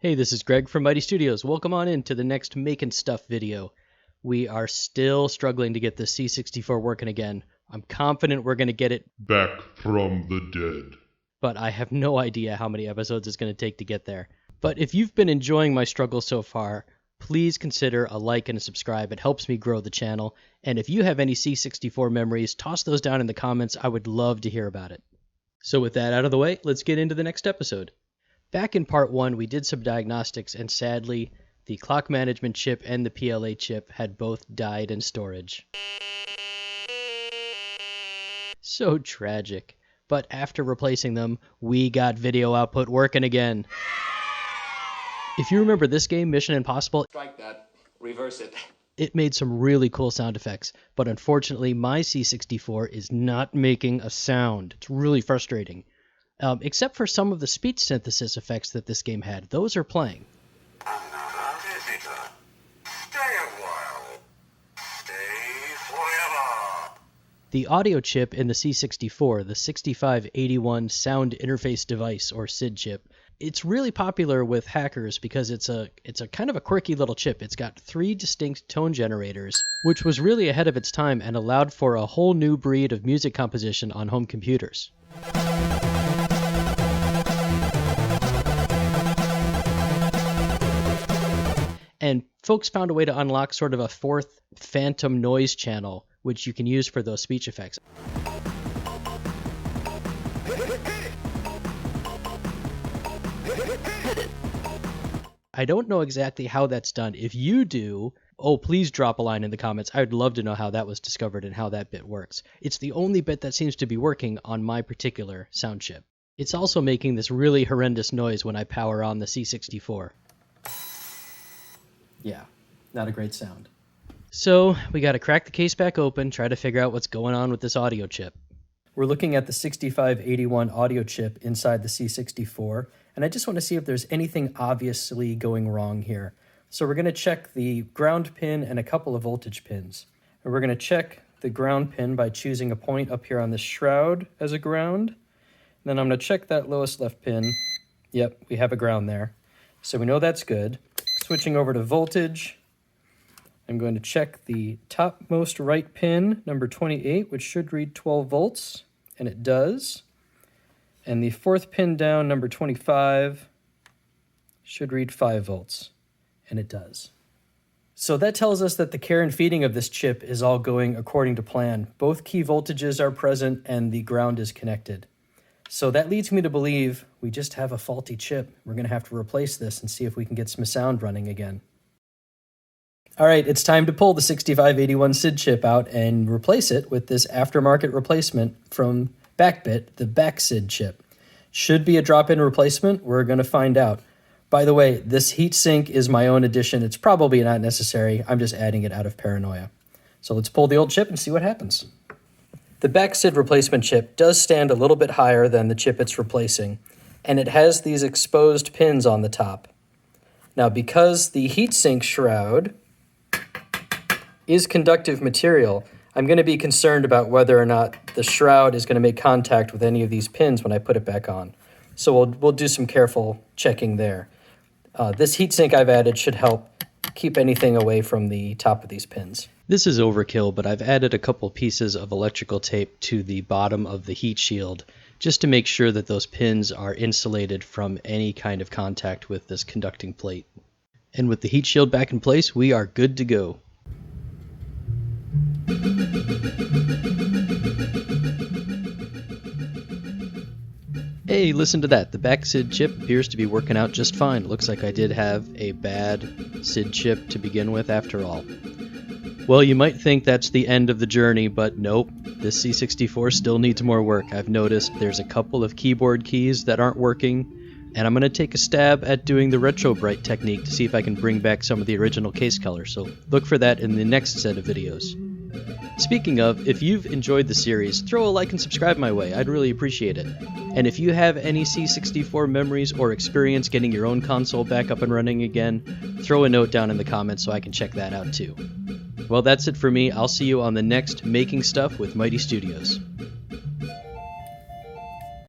Hey, this is Greg from Mighty Studios. Welcome on in to the next Making Stuff video. We are still struggling to get the C64 working again. I'm confident we're going to get it back from the dead. But I have no idea how many episodes it's going to take to get there. But if you've been enjoying my struggle so far, please consider a like and a subscribe. It helps me grow the channel. And if you have any C64 memories, toss those down in the comments. I would love to hear about it. So with that out of the way, let's get into the next episode. Back in part 1, we did some diagnostics, and sadly, the clock management chip and the PLA chip had both died in storage. So tragic. But after replacing them, we got video output working again. If you remember this game, Mission Impossible, strike that, reverse it. It made some really cool sound effects, but unfortunately my C64 is not making a sound. It's really frustrating. Except for some of the speech synthesis effects that this game had. Those are playing. Another visitor. Stay a while. Stay forever. The audio chip in the C64, the 6581 Sound Interface Device, or SID chip, it's really popular with hackers because it's a kind of a quirky little chip. It's got 3 distinct tone generators, which was really ahead of its time and allowed for a whole new breed of music composition on home computers. And folks found a way to unlock sort of a 4th phantom noise channel, which you can use for those speech effects. I don't know exactly how that's done. If you do, please drop a line in the comments. I would love to know how that was discovered and how that bit works. It's the only bit that seems to be working on my particular sound chip. It's also making this really horrendous noise when I power on the C64. Yeah, not a great sound. So we got to crack the case back open, try to figure out what's going on with this audio chip. We're looking at the 6581 audio chip inside the C64, and I just want to see if there's anything obviously going wrong here. So we're going to check the ground pin and a couple of voltage pins. And we're going to check the ground pin by choosing a point up here on the shroud as a ground. And then I'm going to check that lowest left pin. Yep, we have a ground there. So we know that's good. Switching over to voltage, I'm going to check the topmost right pin, number 28, which should read 12 volts, and it does. And the 4th pin down, number 25, should read 5 volts, and it does. So that tells us that the care and feeding of this chip is all going according to plan. Both key voltages are present, and the ground is connected. So that leads me to believe we just have a faulty chip. We're going to have to replace this and see if we can get some sound running again. All right, it's time to pull the 6581 SID chip out and replace it with this aftermarket replacement from BackBit, the BackSID chip. Should be a drop-in replacement. We're going to find out. By the way, this heatsink is my own addition. It's probably not necessary. I'm just adding it out of paranoia. So let's pull the old chip and see what happens. The BackSID replacement chip does stand a little bit higher than the chip it's replacing, and it has these exposed pins on the top. Now, because the heatsink shroud is conductive material, I'm going to be concerned about whether or not the shroud is going to make contact with any of these pins when I put it back on. So we'll do some careful checking there. This heatsink I've added should help keep anything away from the top of these pins. This is overkill, but I've added a couple pieces of electrical tape to the bottom of the heat shield just to make sure that those pins are insulated from any kind of contact with this conducting plate. And with the heat shield back in place, we are good to go. Hey, listen to that. The BackSID chip appears to be working out just fine. Looks like I did have a bad SID chip to begin with after all. Well, you might think that's the end of the journey, but nope. This C64 still needs more work. I've noticed there's a couple of keyboard keys that aren't working, and I'm going to take a stab at doing the retro bright technique to see if I can bring back some of the original case color, so look for that in the next set of videos. Speaking of, if you've enjoyed the series, throw a like and subscribe my way. I'd really appreciate it. And if you have any C64 memories or experience getting your own console back up and running again, throw a note down in the comments so I can check that out too. Well, that's it for me. I'll see you on the next Making Stuff with Mighty Studios.